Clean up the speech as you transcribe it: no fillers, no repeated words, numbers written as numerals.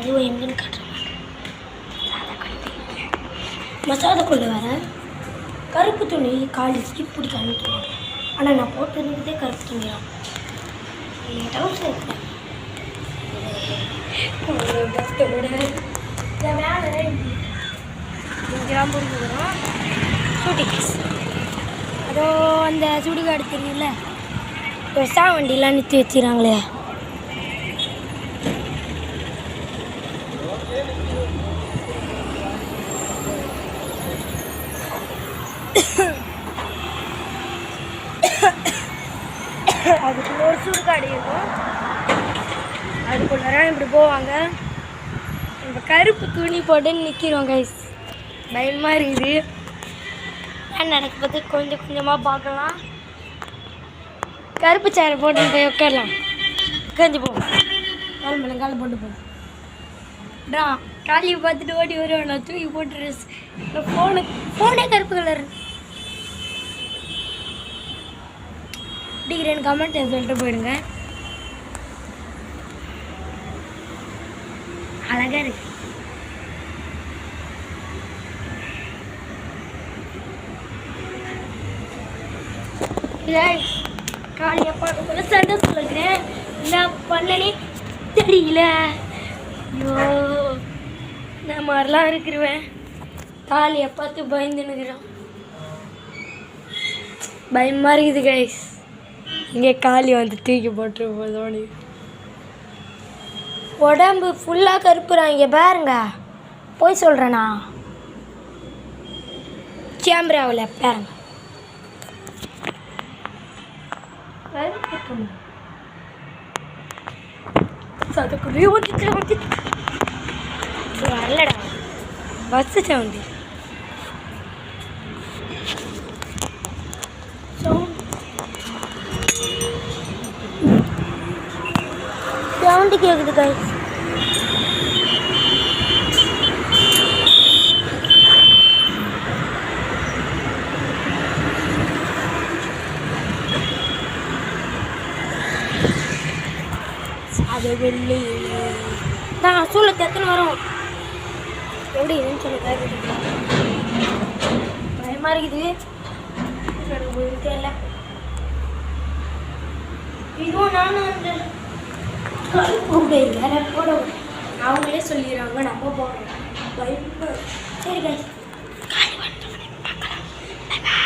அதுவும் எங்கன்னு காட்டுறேன். மசாதாக்குள்ளே வர கருப்பு துணி காலேஜ்க்கு பிடிக்க அனுப்பிடுவாங்க. ஆனால் நான் போட்டுருந்ததே கருப்பு துணி தான். டவுட்ஸ் இருக்கேன் வேலை இங்கெல்லாம் போட்டுக்கிறோம். ஷூட்டிங்ஸ் அதோ அந்த சுடுகாடு தெரியல, விசா வண்டிலாம் நிறுத்தி வச்சுக்கிறாங்களே. அதுக்குள்ள ஒரு சுடுகாடு இருக்கும், அதுக்குள்ளே இப்படி போவாங்க. நம்ம கருப்பு துணி போட்டு நிற்கிறோம் கைஸ். பயமாக இருக்குது. நடக்க பார்த்து கொஞ்சம் கொஞ்சமாக பார்க்கலாம். கருப்பு சேரை போட்டு போய் உட்காரலாம். உட்காந்து போவோம். கால் மேலே காலை போட்டு போவோம். காலையை பார்த்துட்டு ஓடி வருவேன். நான் தூக்கி போட்டு ட்ரெஸ் ஃபோனே கருப்பு கலர் டிகிரேன் கமெண்ட் சொல்லிட்டு போயிடுங்க. அழகா இருக்கு. காளியை பார்க்க சந்தோஷம் இருக்கிறேன். என்ன பண்ணனே தெரியல. ஐயோ நான் மாதிரிலாம் இருக்கிறேன். காளியை பார்த்து பயந்துன்னுக்குறோம். பயமாக இருக்குது கைஸ். இங்கே காளி வந்து தூக்கி போட்டு போதோனி உடம்பு ஃபுல்லாக கருப்புறான். இங்கே பாருங்க, போய் சொல்கிறேண்ணா கேமராவில் பாருங்க. வரலடா பஸ் சவுண்டு. சவுண்டு கேட்குது கைஸ். அது வெள்ளி நான் சூழல் எத்தனை வரும் எப்படி என்னன்னு சொல்லி பயமாக இருக்குது. தெரியல. இதுவும் நானும் அந்த வேலை போட அவங்களே சொல்லிடுறாங்க, நம்ம போடுறோம். பயமா. சரி கைஸ்.